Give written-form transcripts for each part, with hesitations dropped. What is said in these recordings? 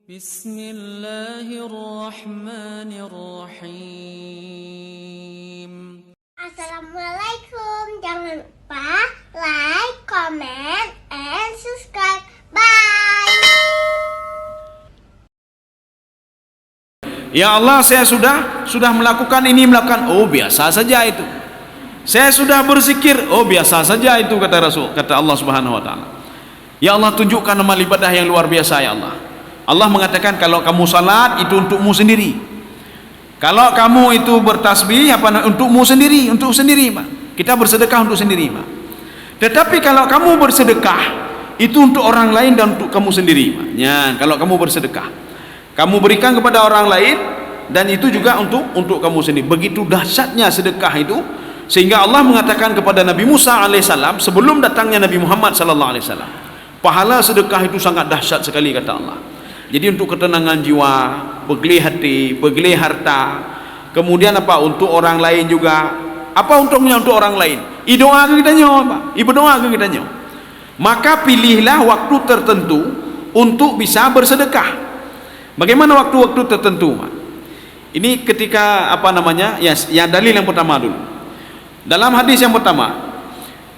Bismillahirrahmanirrahim. Assalamualaikum. Jangan lupa like, comment, and subscribe. Bye. Ya Allah, saya sudah melakukan ini, melakukan. Oh, biasa saja itu. Saya sudah berzikir. Oh, biasa saja itu, kata Allah Subhanahu wa taala. Ya Allah, tunjukkan amal ibadah yang luar biasa, ya Allah. Allah mengatakan kalau kamu salat itu untukmu sendiri. Kalau kamu itu bertasbih untukmu sendiri, Pak. Kita bersedekah untuk sendiri, Pak. Tetapi kalau kamu bersedekah itu untuk orang lain dan untuk kamu sendiri, Pak. Ya, kalau kamu bersedekah, kamu berikan kepada orang lain dan itu juga untuk kamu sendiri. Begitu dahsyatnya sedekah itu sehingga Allah mengatakan kepada Nabi Musa alaihissalam sebelum datangnya Nabi Muhammad sallallahu alaihi wasallam, pahala sedekah itu sangat dahsyat sekali, kata Allah. Jadi untuk ketenangan jiwa, pegeli hati, pegeli harta, kemudian apa, untuk orang lain juga. Apa untungnya untuk orang lain? Doa ke kita nyawa, Pak. Berdoa ke kita nyawa. Maka pilihlah waktu tertentu untuk bisa bersedekah. Bagaimana waktu-waktu tertentu, Pak? Ini ketika ya dalil yang pertama dulu. Dalam hadis yang pertama,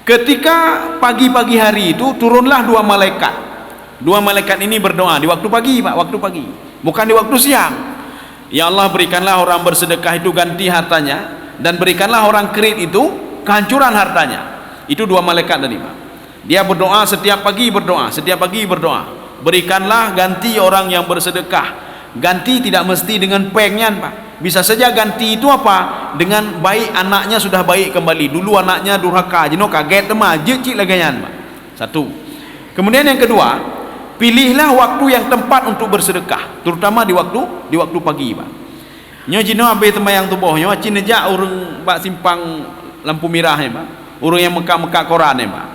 ketika pagi-pagi hari itu turunlah dua malaikat. Dua malaikat ini berdoa di waktu pagi, Pak, waktu pagi, bukan di waktu siang. Ya Allah, berikanlah orang bersedekah itu ganti hartanya, dan berikanlah orang kredit itu kehancuran hartanya. Itu dua malaikat tadi, Pak. Dia berdoa setiap pagi, berdoa. Berikanlah ganti orang yang bersedekah. Ganti tidak mesti dengan pengen, Pak. Bisa saja ganti itu apa? Dengan baik, anaknya sudah baik kembali. Dulu anaknya durhaka, jeno kaget tema jecik lagayan, Pak. Satu. Kemudian yang kedua, pilihlah waktu yang tepat untuk bersedekah, terutama di waktu pagi, Pak. Nyo jino abe temayang tubuh nyo acin aja urang Pak simpang lampu merah ni, Pak. Urang yang mekak koran ni, Pak.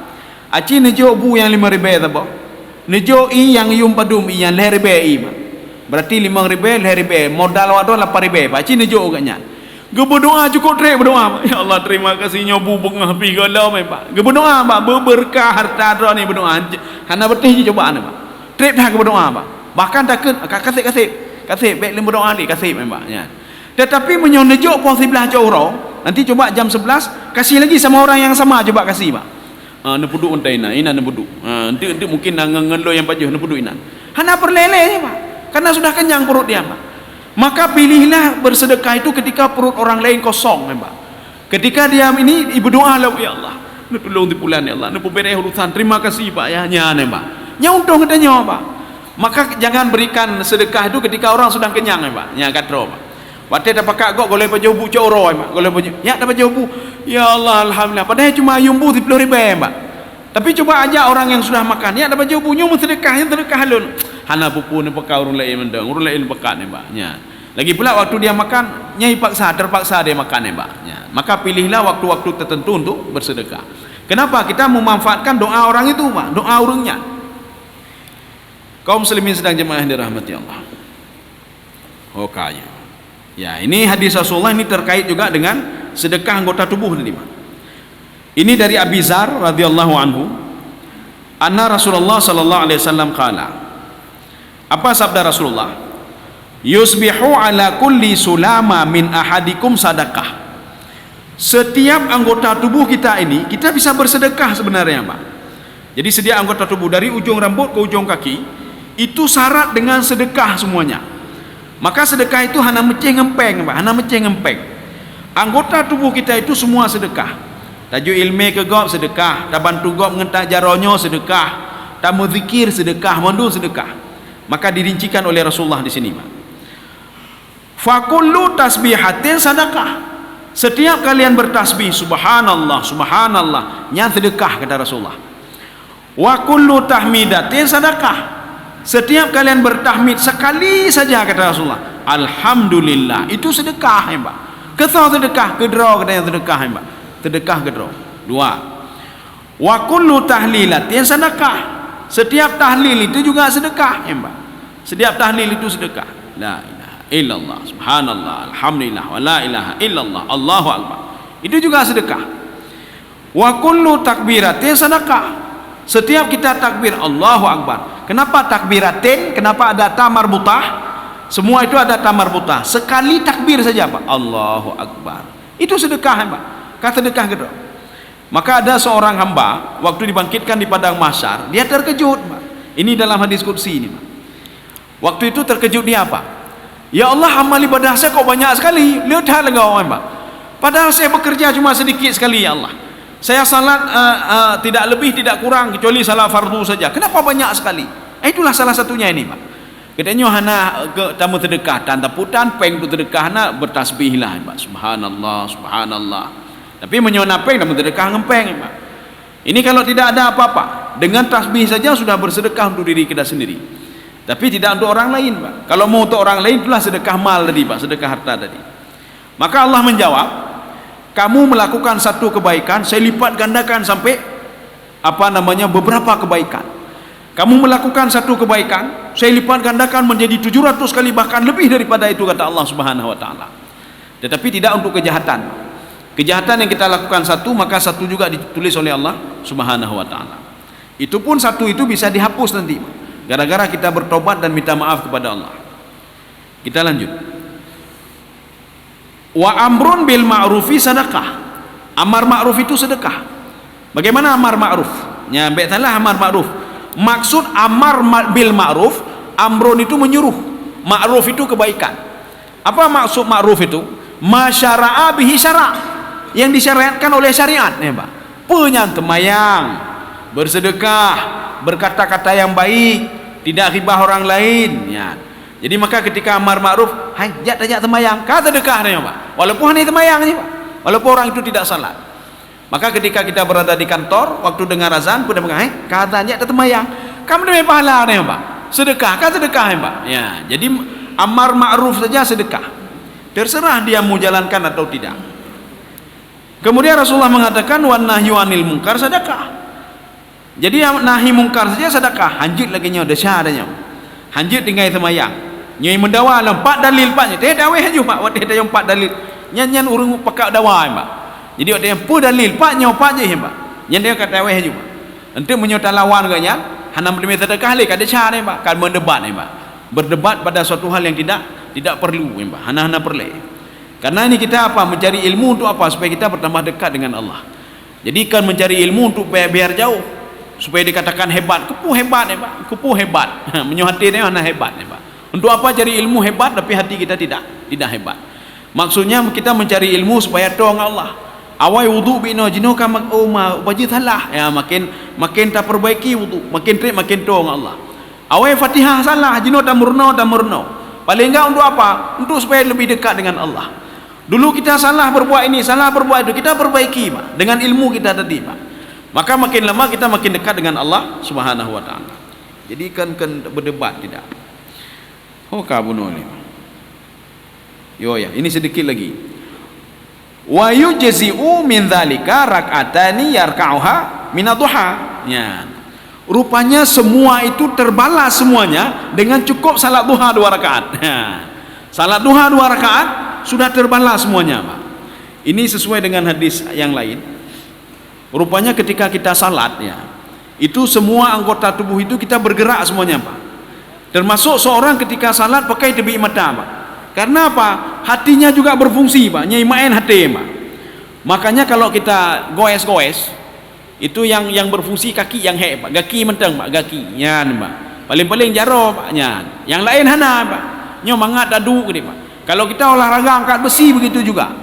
Acin nejo bu yang 5 ribu tu, Pak. Nejo i yang yum padum i yang 2 ribu i, Pak. Berarti 5 ribu 2 ribu modal wado 8 ribu, Pak. Acin nejo agaknya. Ge berdoa cukup trek berdoa, Pak. Ya Allah, terima kasih nyo bu bengah pi galau, Pak. Ge berdoa, Pak, berberkah harta dro ni berdoa. Hana betih cobaan, Pak. Trip dah ke berdoa, Pak. Bahkan takut kasih baik lim berdoa ni kasih, Pak, ya. Tetapi menyonejuk pun sebelah jauh, nanti coba jam 11 kasih lagi sama orang yang sama, coba kasih, Pak. Ne puduk untai ina ne puduk. Nanti mungkin ngelo yang pajuh ne puduk ina. Hana perlele, Pak. Karena sudah kenyang perut dia, Pak. Maka pilihlah bersedekah itu ketika perut orang lain kosong, Pak. Ketika dia ini berdoa, ya Allah, ne tolong di bulan, ya Allah, ne pemberi urusan, terima kasih, Pak, ya, nyane, Pak. Nyuntung katanya, Pak. Maka jangan berikan sedekah itu ketika orang sudah kenyang, Pak. Ya katro, Pak. Waktu dapat kagok goleh pajobu coro, Pak. Goleh pajobu. Ya dapat jobu. Ya Allah, alhamdulillah. Padahal cuma yumbu 10 ribu, Pak. Tapi coba ajak orang yang sudah makan, ya dapat jobu nyum sedekah halun. Hana pupu ni peka urang lain mendang, urang lain peka ni, Pak. Ya. Lagi pula waktu dia makan, nyai terpaksa dia makan, Pak. Ya. Maka pilihlah waktu-waktu tertentu untuk bersedekah. Kenapa? Kita memanfaatkan doa orang itu, Pak. Doa urangnya. Kaum muslimin sedang jemaah yang dirahmati Allah. Kaya. Ya, ini hadis Rasulullah ini terkait juga dengan sedekah anggota tubuh tadi, Pak. Ini dari Abi Dzar radhiyallahu anhu, anna Rasulullah sallallahu alaihi wasallam qala. Apa sabda Rasulullah? Yusbihu ala kulli sulama min ahadikum sadaqah. Setiap anggota tubuh kita ini, kita bisa bersedekah sebenarnya, Pak. Jadi setiap anggota tubuh dari ujung rambut ke ujung kaki itu syarat dengan sedekah semuanya. Maka sedekah itu hana meceh ngempeng, Pak. Hana meceh ngempeng. Anggota tubuh kita itu semua sedekah. Tajuk ilmu ke gob sedekah, tak bantu gob ngentak jaronyo sedekah, tak berzikir sedekah, mandu sedekah. Maka dirincikan oleh Rasulullah di sini, Pak. Fa kullu tasbihatin sedekah. Setiap kalian bertasbih subhanallah, subhanallah, nya sedekah, kata Rasulullah. Wa kullu tahmidatin sedekah. Setiap kalian bertahmid sekali saja, kata Rasulullah, alhamdulillah, itu sedekah, ya, Pak. Kesal sedekah, kedro katanya sedekah, ya, Pak. Sedekah kedro. Dua. Wa kullu tahlilatin sedekah. Setiap tahlil itu juga sedekah, ya, Pak. Setiap tahlil itu sedekah. La ilaha illallah, subhanallah, alhamdulillah, wa la ilaha illallah, Allahu akbar. Itu juga sedekah. Wa kullu takbiratin sedekah. Setiap kita takbir Allahu akbar, Kenapa takbiratin? Kenapa ada ta marbutah? Semua itu ada ta marbutah. Sekali takbir saja Pak, Allahu Akbar. Itu sedekah Pak. Kata sedekah gitu. Maka ada seorang hamba waktu dibangkitkan di padang mahsyar, dia terkejut Pak. Ini dalam hadis qudsi ini Pak. Waktu itu terkejut dia apa? Ya Allah, amal ibadah saya kok banyak sekali. Lihat engkau Pak. Padahal saya bekerja cuma sedikit sekali ya Allah. Saya salat tidak lebih tidak kurang kecuali salat fardu saja. Kenapa banyak sekali? Itulah salah satunya ini Pak. Katanya hana ke tamu sedekah tan taputan peng tu sedekah hana bertasbihlah Pak. Subhanallah, subhanallah. Tapi menyona peng tamu sedekah ngempeng Pak. Ini kalau tidak ada apa-apa, dengan tasbih saja sudah bersedekah untuk diri kita sendiri. Tapi tidak untuk orang lain Pak. Kalau mau untuk orang lain itulah sedekah mal tadi Pak, sedekah harta tadi. Maka Allah menjawab, kamu melakukan satu kebaikan, saya lipat gandakan sampai beberapa kebaikan. Kamu melakukan satu kebaikan, saya lipat gandakan menjadi 700 kali bahkan lebih daripada itu, kata Allah Subhanahu wa taala. Tetapi tidak untuk kejahatan. Kejahatan yang kita lakukan satu, maka satu juga ditulis oleh Allah Subhanahu wa taala. Itu pun satu itu bisa dihapus nanti, gara-gara kita bertobat dan minta maaf kepada Allah. Kita lanjut. Wa amrun bil ma'rufi sedekah. Amar ma'ruf itu sedekah. Bagaimana amar ma'ruf? Ya, salah amar ma'ruf. Maksud amar bil ma'ruf, amrun itu menyuruh, ma'ruf itu kebaikan. Apa maksud ma'ruf itu? Masyara'a bihi syara', yang disyariatkan oleh syariat ya Pak. Penyantemayang, bersedekah, berkata-kata yang baik, tidak ghibah orang lain ya. Jadi maka ketika amar ma'ruf, hai jat temayang, kata sedekah ya Pak. Walaupun hanya temayang ni Pak, walaupun orang itu tidak salat. Maka ketika kita berada di kantor, waktu dengar azan, pun dia kata jat temayang, kamu dapat pahala ya Pak. Sedekah, kata sedekah ya Pak. Ya, jadi amar ma'ruf saja sedekah. Terserah dia mau jalankan atau tidak. Kemudian Rasulullah mengatakan wan nahyu anil munkar sedekah. Jadi yang nahi mungkar saja sedekah. Hanjit lagi nya desya adanya. Hanjit tinggal semayang. Nyai mendawa empat dalil paknya. Teh daweh aja Pak. Waktu ada yang empat dalil. Nyan urung pakak dawa Pak. Jadi waktu yang pu dalil paknya pak je Pak. Nyan dia kata daweh aja Pak. Nanti menyota lawan ganya. Hanam demi sedekah le kada sya ne Pak. Kan mendebat ne Pak. Berdebat pada suatu hal yang tidak perlu Pak. Hana-hana perlu. Karena ini kita apa? Mencari ilmu untuk apa? Supaya kita bertambah dekat dengan Allah. Jadi kan mencari ilmu untuk biar jauh, supaya dikatakan hebat. Kepu hebat ya Pak. Kepu hebat. Menyuhati dia mana hebat ya Pak. Untuk apa cari ilmu hebat tapi hati kita tidak hebat. Maksudnya kita mencari ilmu supaya tong Allah. Awai wudu bino jino kamak wajib salah. Ya makin tak perbaiki wudu, makin tong Allah. Awai Fatihah salah, jino tamurno. Paling enggak untuk apa? Untuk supaya lebih dekat dengan Allah. Dulu kita salah berbuat ini, salah berbuat itu, kita perbaiki Pak, dengan ilmu kita tadi Pak. Maka makin lama kita makin dekat dengan Allah Subhanahu wa taala. Jadi kan berdebat tidak. Oh kabuno ni. Yo ya, ini sedikit lagi. Wa yujzi'u min dzalika rak'atani yarka'uha min adhuha. Ya. Rupanya semua itu terbalas semuanya dengan cukup salat duha 2 rakaat. Salat duha 2 rakaat sudah terbalas semuanya Pak. Ini sesuai dengan hadis yang lain. Rupanya ketika kita salat ya, itu semua anggota tubuh itu kita bergerak semuanya Pak. Termasuk seorang ketika salat pakai tebi mata Pak. Karena apa? Hatinya juga berfungsi Pak. Nyai main hati Pak. Makanya kalau kita goes itu yang berfungsi kaki yang Pak. Gaki menteng Pak, gaki. Nyan Pak. Paling-paling jaro Pak nyan. Yang lain hana Pak. Nyo mangat dadu gede Pak. Kalau kita olahraga angkat besi begitu juga.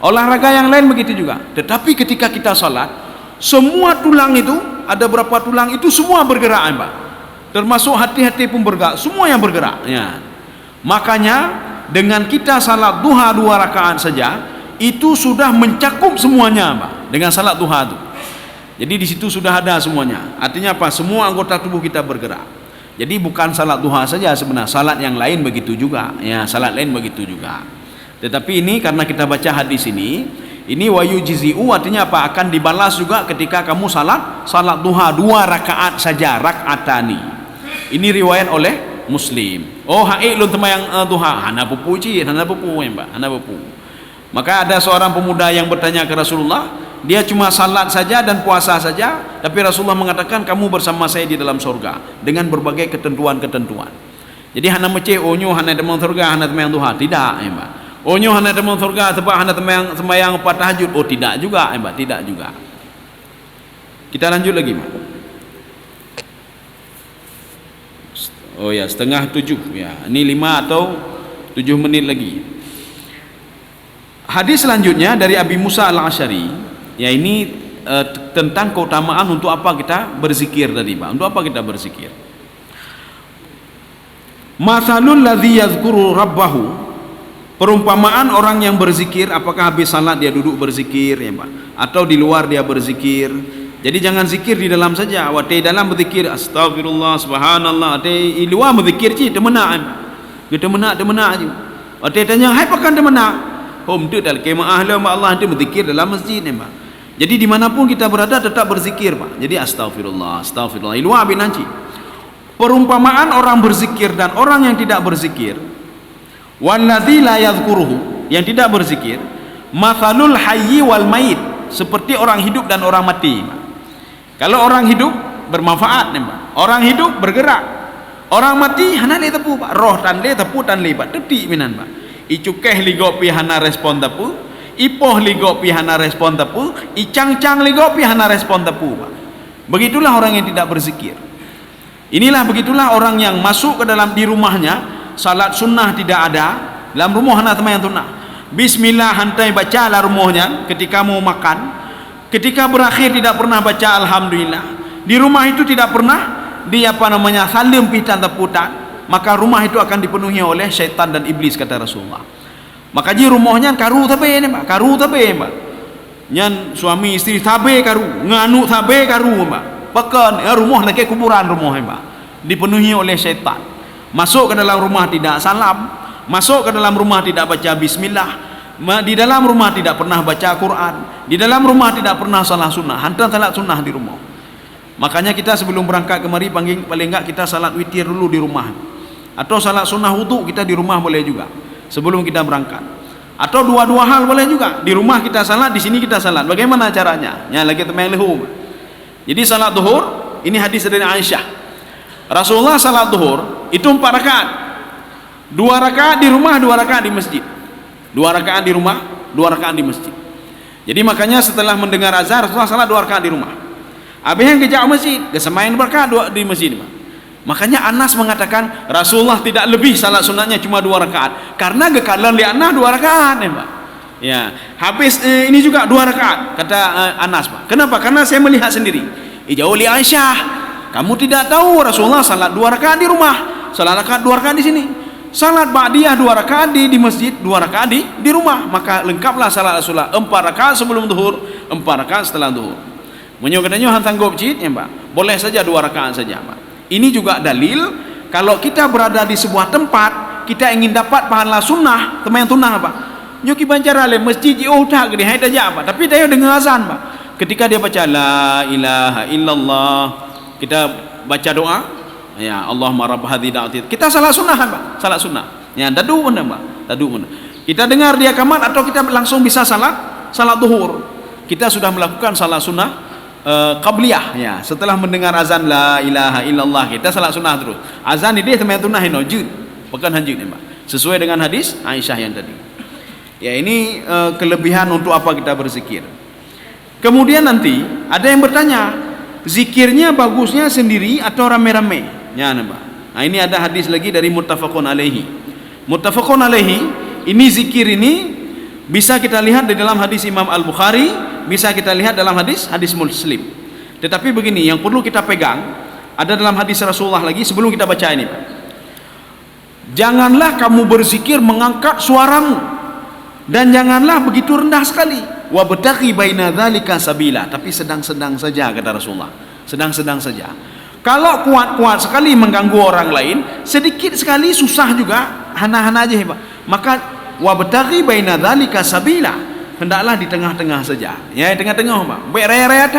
Olahraga yang lain begitu juga. Tetapi ketika kita salat, semua tulang itu, ada berapa tulang itu semua bergerak Pak. Termasuk hati-hati pun bergerak, semua yang bergerak. Ya. Makanya dengan kita salat duha 2 rakaat saja, itu sudah mencakup semuanya Pak. Dengan salat duha itu. Jadi di situ sudah ada semuanya. Artinya apa? Semua anggota tubuh kita bergerak. Jadi bukan salat duha saja sebenarnya, salat yang lain begitu juga. Ya, salat lain begitu juga. Tetapi ini karena kita baca hadis ini wa yujzi'u artinya apa? Akan dibalas juga ketika kamu salat duha 2 rakaat saja, rak'atani. Ini riwayat oleh Muslim. Oh, haik lun temayang duha, hana pupu Pak, hana pupu. Maka ada seorang pemuda yang bertanya ke Rasulullah, dia cuma salat saja dan puasa saja, tapi Rasulullah mengatakan kamu bersama saya di dalam surga dengan berbagai ketentuan-ketentuan. Jadi hana mece onyo hana dalam surga hana temayang duha, tidak ya Mbak. Onyo hana dalam surga sebab hana temayang 4 tahajud, oh tidak juga ya Mbak, tidak juga. Kita lanjut lagi Mbak. Oh ya, 6:30 ya. Ini 5 atau 7 menit lagi. Hadis selanjutnya dari Abi Musa Al-Asy'ari, ya ini tentang keutamaan untuk apa kita berzikir tadi Pak. Untuk apa kita berzikir? Mathalul ladzi yadhkuru rabbahu, perumpamaan orang yang berzikir, apakah habis salat dia duduk berzikir ya Pak, atau di luar dia berzikir. Jadi jangan zikir di dalam saja, wate dalam berzikir astagfirullah subhanallah, di luar berzikir ci temena. Kita temena aja. Wate tanya, "Hai pakan temena?" Hom tu dal kemaah la Allah tu berzikir dalam masjid ya Pak. Jadi dimanapun kita berada tetap berzikir Pak. Jadi astagfirullah, astagfirullah. Di luar binanci. Perumpamaan orang berzikir dan orang yang tidak berzikir, walladzi la yadhkuruhu, yang tidak berzikir, mathalul hayyi wal mayit, seperti orang hidup dan orang mati. Kalau orang hidup bermanfaat nih Pak. Orang hidup bergerak. Orang mati hana le tepu Pak. Roh tan le tepu tan le Pak. Detik minan Pak. Icukeh ligo pi hana respon tepu. Ipoh ligo pi hana respon tepu. Icang-cang ligo pi hana respon tepu Pak. Begitulah orang yang tidak berzikir. Inilah begitulah orang yang masuk ke dalam di rumahnya, salat sunnah tidak ada, dalam rumah hana temayang sunnah. Bismillah hantai baca lah rumahnya ketika mau makan. Ketika berakhir tidak pernah baca alhamdulillah. Di rumah itu tidak pernah salim pitan teputan, maka rumah itu akan dipenuhi oleh syaitan dan iblis kata Rasulullah. Maka ji rumahnya karu tabe ni Pak, karu tabe Pak. Nyan suami istri tabe karu, nganu tabe karu Pak. Pekan rumah nak kuburan rumah Pak. Dipenuhi oleh syaitan. Masuk ke dalam rumah tidak salam, masuk ke dalam rumah tidak baca bismillah. Di dalam rumah tidak pernah baca Quran, di dalam rumah tidak pernah salat sunnah, hantar salat sunnah di rumah. Makanya kita sebelum berangkat kemari paling enggak kita salat witir dulu di rumah, atau salat sunnah wudu kita di rumah boleh juga sebelum kita berangkat, atau dua-dua hal boleh juga. Di rumah kita salat, di sini kita salat. Bagaimana caranya? Ya lagi temayang lehu. Jadi salat zuhur, ini hadis dari Aisyah. Rasulullah salat zuhur itu 4 rakaat. 2 rakaat di rumah, 2 rakaat di masjid. 2 rakaat di rumah, 2 rakaat di masjid. Jadi makanya setelah mendengar azan Rasulullah salat 2 rakaat di rumah. Habis yang kejauh masjid, dia semain berkat di masjid. Makanya Anas mengatakan Rasulullah tidak lebih salat sunatnya cuma 2 rakaat. Karena kekalan li Anas 2 rakaat ya Pak. Ya, habis ini juga 2 rakaat kata Anas Pak. Kenapa? Karena saya melihat sendiri. Jauh li Aisyah, kamu tidak tahu Rasulullah salat 2 rakaat di rumah, salat rakaat 2 rakaat di sini. Salat ba'diyah 2 rakaat di masjid, 2 rakaat di rumah. Maka lengkaplah salat Rasulullah 4 rakaat sebelum zuhur, 4 rakaat setelah zuhur. Menyo-katanya han tanggap cid ya Pak. Boleh saja 2 rakaat saja Pak. Ini juga dalil kalau kita berada di sebuah tempat, kita ingin dapat pahala sunnah, temayang sunnah Pak. Nyoki bancara le masjid oh tak gede hai aja Pak. Tapi dia dengar azan Pak. Ketika dia baca la ilaha illallah, kita baca doa, ya Allahumma rabb hadhihi da'wati. Kita salat sunnah Pak, salat sunnah. Ya dadu mana Pak? Dadu mana? Kita dengar dia kamat atau kita langsung bisa salat zuhur. Kita sudah melakukan salat sunnah qabliyah ya. Setelah mendengar azan la ilaha illallah, kita salat sunnah terus. Azan ini temayang sunnah hinojud, bukan hanjud ya Pak. Sesuai dengan hadis Aisyah yang tadi. Ya ini kelebihan untuk apa kita berzikir. Kemudian nanti ada yang bertanya, zikirnya bagusnya sendiri atau rame-rame? Ya Pak. Nah ini ada hadis lagi dari muttafaqun alaihi. Muttafaqun alaihi, ini zikir ini bisa kita lihat di dalam hadis Imam Al-Bukhari, bisa kita lihat dalam hadis Muslim. Tetapi begini, yang perlu kita pegang ada dalam hadis Rasulullah lagi sebelum kita baca ini Pak. Janganlah kamu berzikir mengangkat suaramu, dan janganlah begitu rendah sekali. Wabtaghi baina dzalika sabila, tapi sedang-sedang saja kata Rasulullah. Sedang-sedang saja. Kalau kuat-kuat sekali mengganggu orang lain, sedikit sekali susah juga, hana-hana aja Pak. Maka wabtaghi baina dzalika sabila, hendaklah di tengah-tengah saja. Ya, di tengah-tengah Pak. Berayat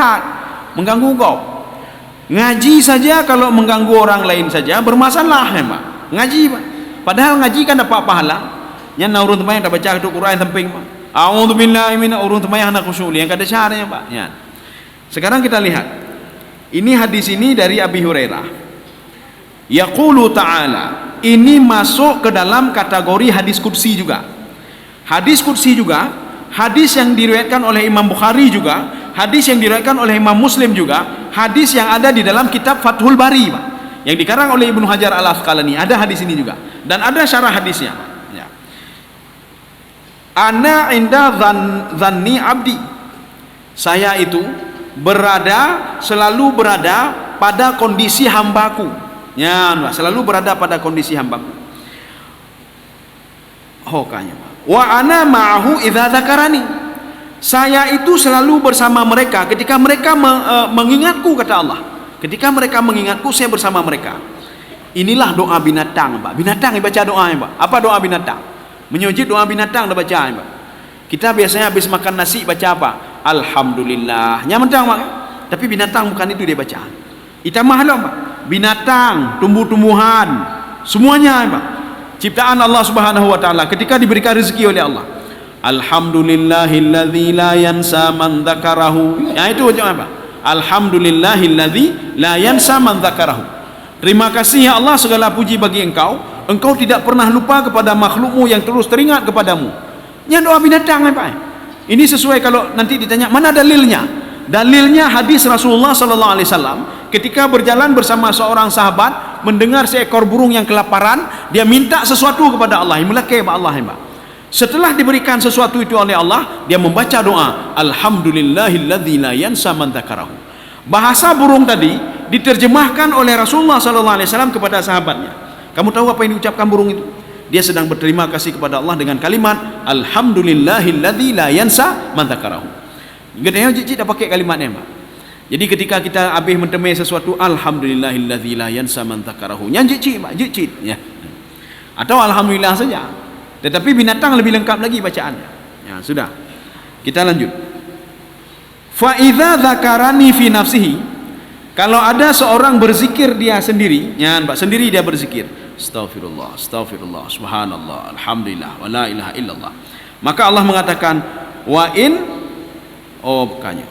mengganggu kau. Ngaji saja kalau mengganggu orang lain saja bermasalah ya Pak. Ngaji Pak. Padahal ngaji kan dapat pahala. Yang urun temayang dah baca Quran samping Pak. A'udzubillahi min urun temayang nak khusyuk yang kada caranya Pak. Ya. Sekarang kita lihat Ini hadis ini dari Abi Hurairah. Yaqulu ta'ala, ini masuk ke dalam kategori hadis qudsi juga. Hadis qudsi juga, hadis yang diriwayatkan oleh Imam Bukhari juga, hadis yang diriwayatkan oleh Imam Muslim juga, hadis yang ada di dalam kitab Fathul Bari, Pak, yang dikarang oleh Ibnu Hajar Al-Asqalani, ada hadis ini juga, dan ada syarah hadisnya, Pak. Ya. Ana inda zanni abdi, saya itu selalu berada pada kondisi hambaku. Ya, selalu berada pada kondisi hambaku. Hokanya, wa ana ma'ahu idza dzakarani, saya itu selalu bersama mereka ketika mereka mengingatku, kata Allah. Ketika mereka mengingatku, saya bersama mereka. Inilah doa binatang, Pak. Binatang yang baca doa, Pak. Apa doa binatang? Menyujud doa binatang dah baca, Pak. Kita biasanya habis makan nasi baca apa? Alhamdulillah. Nyamantang, Pak. Tapi binatang bukan itu dia baca. Itamah lah, Pak. Binatang, tumbuh-tumbuhan, semuanya, Pak. Ciptaan Allah Subhanahu wa taala ketika diberikan rezeki oleh Allah. Alhamdulillahilladzi la yansa man dzakarahu. Ya, itu apa? Alhamdulillahilladzi la yansa man dzakarahu. Terima kasih ya Allah, segala puji bagi Engkau. Engkau tidak pernah lupa kepada makhlukmu yang terus teringat kepadamu. Ini doa binatang, Pak. Ini sesuai kalau nanti ditanya mana dalilnya? Dalilnya hadis Rasulullah sallallahu alaihi wasallam ketika berjalan bersama seorang sahabat mendengar seekor burung yang kelaparan, dia minta sesuatu kepada Allah. Mulake ba Allah, Pak. Setelah diberikan sesuatu itu oleh Allah, dia membaca doa Alhamdulillahilladzi la yansa man dzakarahu. Bahasa burung tadi diterjemahkan oleh Rasulullah sallallahu alaihi wasallam kepada sahabatnya. Kamu tahu apa yang diucapkan burung itu? Dia sedang berterima kasih kepada Allah dengan kalimat Alhamdulillahilladzi la yansa man dzakarahu. Gedenya cicit dah pakai kalimatnya, Pak. Jadi ketika kita habis mentemui sesuatu Alhamdulillahilladzi la yansa man dzakarahu. Yang cicit, Pak, cicit ya. Atau alhamdulillah saja. Tetapi binatang lebih lengkap lagi bacaannya. Ya, sudah. Kita lanjut. Fa idza dzakarani fi nafsihi, kalau ada seorang berzikir dia sendiri, ya, Pak, sendiri dia berzikir, Astaghfirullah, Astaghfirullah, Subhanallah, Alhamdulillah, wa la ilaha illallah. Maka Allah mengatakan, wa in bukannya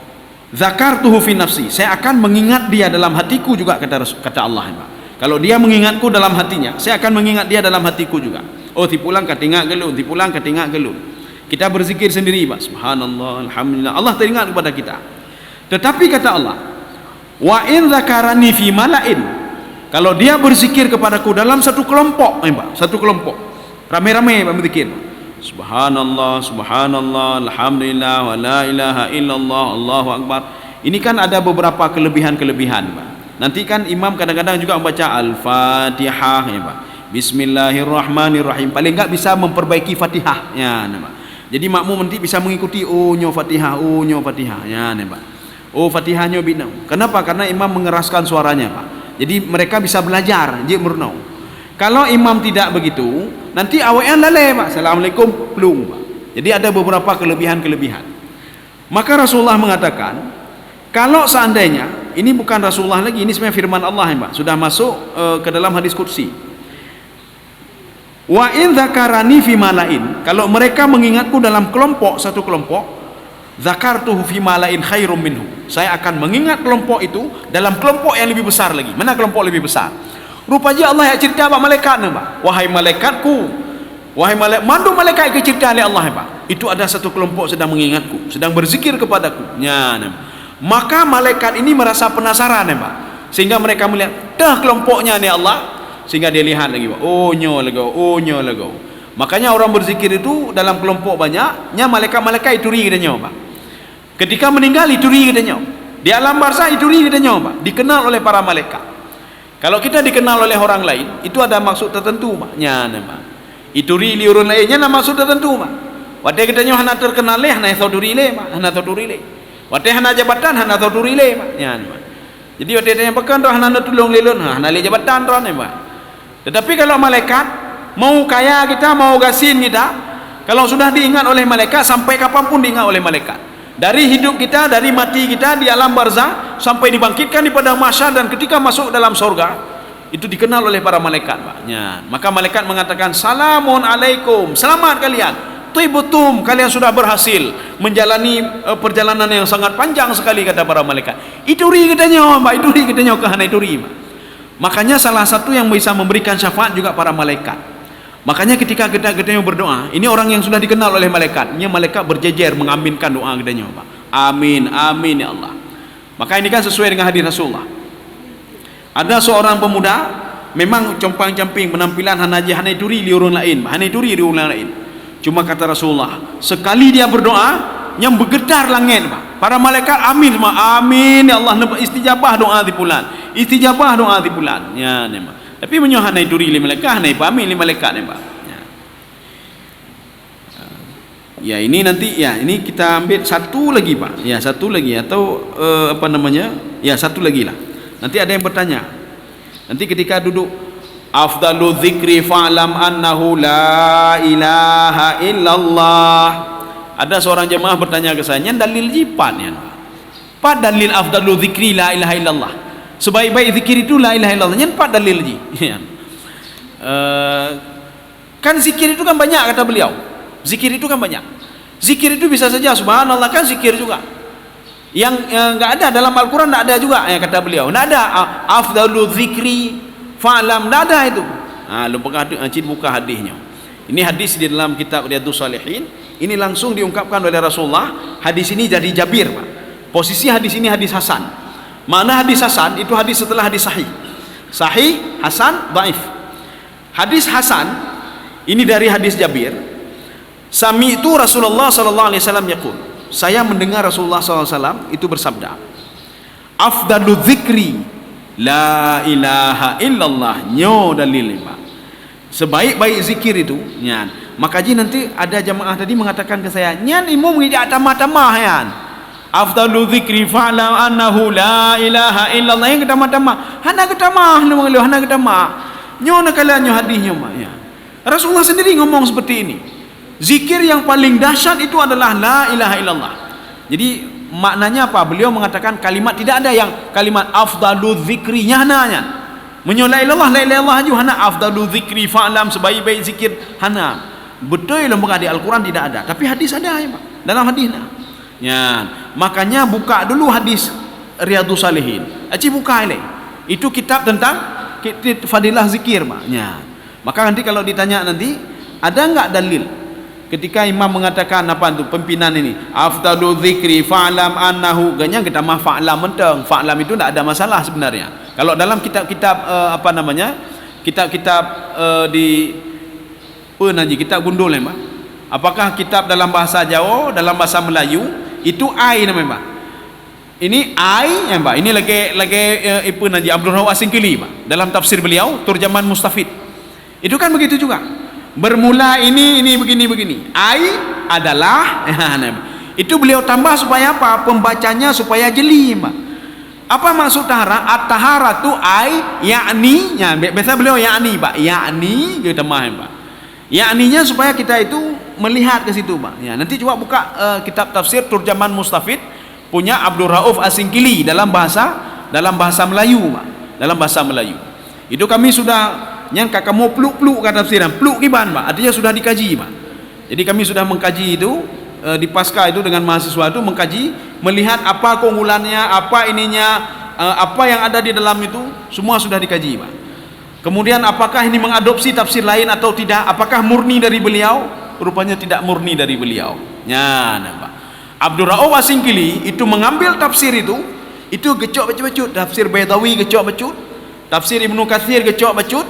zakartuhu fi nafsi, saya akan mengingat dia dalam hatiku juga, kata Allah, Pak. Kalau dia mengingatku dalam hatinya, saya akan mengingat dia dalam hatiku juga. Oh, tipulang katingak gelun, tipulang katingak gelun. Kita berzikir sendiri, Pak. Subhanallah, alhamdulillah. Allah teringat kepada kita. Tetapi kata Allah, wa in zakarani fi mala'in, kalau dia berzikir kepadaku dalam satu kelompok, Pak, satu kelompok, rame-rame Pak berzikir. Subhanallah, subhanallah, alhamdulillah, wa la ilaha illallah, Allahu akbar. Ini kan ada beberapa kelebihan-kelebihan, Pak. Nanti kan imam kadang-kadang juga membaca Al-Fatihah, ya, Pak. Bismillahirrahmanirrahim. Paling enggak bisa memperbaiki Fatihah, ya, Pak. Jadi makmum nanti bisa mengikuti nyo Fatihah, nyo Fatihah, ya, Pak. Fatihahnya binau. Kenapa? Karena imam mengeraskan suaranya, Pak. Jadi mereka bisa belajar, je murnau. Kalau imam tidak begitu, nanti awayan lalai, Pak. Assalamualaikum, plung, Pak. Jadi ada beberapa kelebihan-kelebihan. Maka Rasulullah mengatakan, kalau seandainya, ini bukan Rasulullah lagi, ini sebenarnya firman Allah, Pak. Sudah masuk ke dalam hadis qudsi. Wa in dzakarani fi malain, kalau mereka mengingatku dalam kelompok, satu kelompok, dzakartuhu fi malain khairum minhu, saya akan mengingat kelompok itu dalam kelompok yang lebih besar lagi. Mana kelompok lebih besar? Rupanya Allah yang cerita Pak malaikat, Pak. Wahai malaikatku, wahai mandu malaikat ke cerita oleh Allah, Pak. Itu ada satu kelompok sedang mengingatku, sedang berzikir kepadaku. Ya, maka malaikat ini merasa penasaran, Pak. Sehingga mereka melihat, dah kelompoknya ni Allah. Sehingga dia lihat lagi, Pak. Nyo lego. Makanya orang berzikir itu dalam kelompok banyak, nya malaikat-malaikat ituri kita nyo, Pak. Ketika meninggal ituri kita nyo. Di alam barzah ituri kita nyo, Pak. Dikenal oleh para malaikat. Kalau kita dikenal oleh orang lain, itu ada maksud tertentu, Pak. Nya, Pak. Ituri liurun lainnya ada maksud tertentu, Pak. Wadai kita nyo hana terkenal leh, hana thoduri leh, Pak. Hana thoduri leh. Wadai hana jabatan, hana thoduri leh, Pak. Nya, Pak. Jadi wadai tanya pekan roh hana tulung lelun, hana le jabatan roh, Pak. Tetapi kalau malaikat mau kaya kita, mau gasin kita, kalau sudah diingat oleh malaikat, sampai kapanpun diingat oleh malaikat. Dari hidup kita, dari mati kita di alam barzah, sampai dibangkitkan di padang mahsyar, dan ketika masuk dalam surga, itu dikenal oleh para malaikat, Pak. Ya. Maka malaikat mengatakan, Salamun alaikum, selamat kalian. Tibutum, kalian sudah berhasil menjalani perjalanan yang sangat panjang sekali, kata para malaikat. Ituri katanya, Mbak, ituri katanya ke hana ituri. Makanya salah satu yang bisa memberikan syafaat juga para malaikat. Makanya ketika kita berdoa, ini orang yang sudah dikenal oleh malaikat, ini malaikat berjejer mengaminkan doa katanya, Mbak. Amin, amin ya Allah. Maka ini kan sesuai dengan hadis Rasulullah. Ada seorang pemuda memang compang-camping penampilan hana ituri li orang lain, hana ituri li orang lain. Cuma kata Rasulullah, sekali dia berdoa, yang bergetar langit, Pak. Para malaikat amin, amin ya Allah, istijabah doa di bulan, istijabah doa di bulan. Ya, nih, Pak. Tapi menyohan itu li malaikat, nih Pak, amin li malaikat, nih Pak. Ya, ini nanti, ya, ini kita ambil satu lagi, Pak. Ya, satu lagi atau apa namanya? Ya, satu lagi lah. Nanti ada yang bertanya. Nanti ketika duduk, afdalu dzikri fa'lam annahu la ilaha illallah. Ada seorang jemaah bertanya ke saya, "Nyan dalil jipan ya?" Pak dalil afdalu dzikri la ilaha illallah. Sebaik-baik zikir itu la ilaha illallah. Nyan pak dalil ji. Kan zikir itu kan banyak, kata beliau. Zikir itu kan banyak. Zikir itu bisa saja subhanallah, kan zikir juga. Yang enggak ada dalam Al-Qur'an, enggak ada juga ya, kata beliau. Enggak ada afdalu dzikri fa'lam, tidak ada itu. Buka hadisnya. Ini hadis di dalam kitab Riyadhus Shalihin. Ini langsung diungkapkan oleh Rasulullah. Hadis ini jadi jabir, Pak. Posisi hadis ini hadis hasan. Mana hadis hasan? Itu hadis setelah hadis sahih. Sahih, hasan, dhaif. Hadis hasan ini dari hadis Jabir. Sami itu Rasulullah sallallahu alaihi wasallam yaqul. Saya mendengar Rasulullah sallallahu alaihi wasallam itu bersabda, afdalu dzikri la ilaha illallah. Nyo dalil, Pak. Sebaik-baik zikir itu, nyan. Maka nanti ada jamaah tadi mengatakan ke saya, nyan imam ngejak tamah-tamah yan. Afdalu dzikri fa'lam annahu la ilaha illallah. Yang ketamah-tamah, hana ketamah lu mengeluh, hana ketamah. Nyo nakala nyo hadisnya, Pak, ya. Rasulullah sendiri ngomong seperti ini. Zikir yang paling dahsyat itu adalah la ilaha illallah. Jadi maknanya apa? Beliau mengatakan kalimat, tidak ada yang kalimat afdalu dzikri nyananya. Menyola ilallah la ilaha illallah ju hana afdalu dzikri fa'lam, sebaik-baik zikir hana. Betul lembaga di Al-Qur'an tidak ada, tapi hadis ada ya, Pak. Dalam hadisnya. Ya, makanya buka dulu hadis Riyadhus Shalihin. Aci buka ini. Itu kitab tentang fadilah zikir, Pak. Ya. Maka nanti kalau ditanya nanti ada enggak dalil ketika imam mengatakan apa itu pimpinan ini afdalu dzikri fa'lam annahu, ganya kita mah fa'lam menteng. Fa'lam itu tidak ada masalah sebenarnya. Kalau dalam kitab-kitab apa namanya? Kitab-kitab di penaji kitab gundul ya, Pak. Apakah kitab dalam bahasa Jawa, dalam bahasa Melayu itu ai namanya, Pak. Ini ai ya, Pak. Ini lagi penaji Abdul Rahman As-Singkili, Pak. Dalam tafsir beliau Turjaman Mustafid. Itu kan begitu juga. Bermula ini begini. Ai adalah itu beliau tambah supaya apa? Pembacanya supaya jeli, Pak. Apa maksud tahara? At-tahara tu ai yakni, ya, biasa beliau yakni, Pak. Yakni kita maham, Pak. Yakninya supaya kita itu melihat ke situ, Pak. Ya, nanti coba buka kitab tafsir Turjaman Mustafid punya Abdul Rauf As-Singkili dalam bahasa Melayu, Pak. Dalam bahasa Melayu. Itu kami sudah yang kakak mau peluk kata tafsiran, peluk kiban, Pak. Artinya sudah dikaji, Pak. Jadi kami sudah mengkaji itu di pasca itu dengan mahasiswa itu mengkaji, melihat apa keunggulannya, apa ininya, apa yang ada di dalam itu, semua sudah dikaji, Pak. Kemudian apakah ini mengadopsi tafsir lain atau tidak? Apakah murni dari beliau? Rupanya tidak murni dari beliau. Ya, Pak. Abdul Rauf As-Singkili itu mengambil tafsir itu gecok becut, tafsir Baydawi gecok becut, tafsir Ibnu Katsir gecok becut,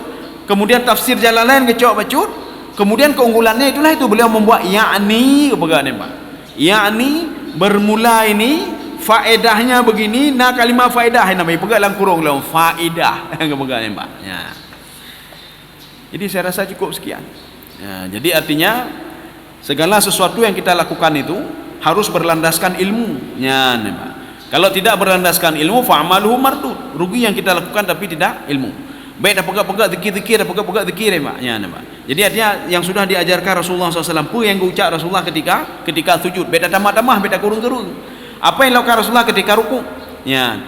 kemudian tafsir Jalalain gecok becut, kemudian keunggulannya itulah itu beliau membuat yakni kepegangan, Pak. Yakni bermula ini faedahnya begini, nah kalimat faedah namanya pegang dalam kurung dalam faedah kepegangan, Pak. Ya. Jadi saya rasa cukup sekian. Ya, jadi artinya segala sesuatu yang kita lakukan itu harus berlandaskan ilmu. Ya, Pak. Kalau tidak berlandaskan ilmu, fa'amaluhu mardud. Rugi yang kita lakukan tapi tidak ilmu. Baik dah pegang-pegang zikir, dah pegang-pegang zikir, Pak. Ya, Pak. Jadi artinya yang sudah diajarkan Rasulullah SAW, pun yang diucap Rasulullah ketika sujud, beda tamah-tamah, beda kurung-kurung. Apa yang dilakukan Rasulullah ketika ruku? Ya.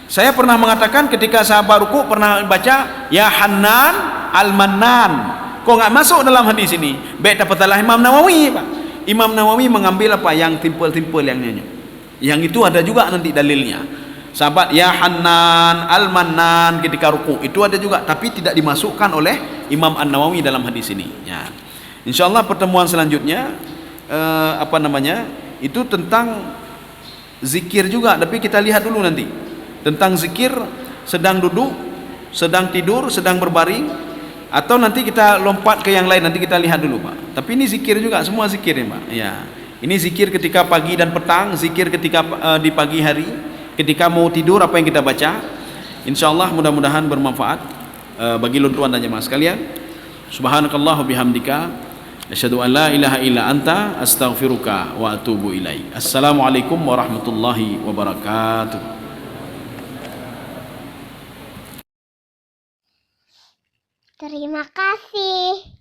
Saya pernah mengatakan ketika sahabat ruku pernah baca ya Hannan Al-Mannan. Kok enggak masuk dalam hadis ini? Baik dapat Imam Nawawi, Pak. Imam Nawawi mengambil apa yang timpel-timpel yang nyanyi. Yang itu ada juga nanti dalilnya. Sahabat ya Hanan Al-Mannan ketika ruku itu ada juga, tapi tidak dimasukkan oleh Imam An-Nawawi dalam hadis ini. Ya. Insyaallah pertemuan selanjutnya itu tentang zikir juga, tapi kita lihat dulu nanti tentang zikir sedang duduk, sedang tidur, sedang berbaring, atau nanti kita lompat ke yang lain, nanti kita lihat dulu Pak. Tapi ini zikir juga, semua zikir ya Pak. Ya. Ini zikir ketika pagi dan petang, zikir ketika di pagi hari, ketika mau tidur apa yang kita baca. Insyaallah mudah-mudahan bermanfaat bagi luntuan dan jemaah sekalian. Subhanakallah bihamdika asyhadu an la ilaha illa anta astaghfiruka wa atubu ilaik. Assalamualaikum warahmatullahi wabarakatuh. Terima kasih.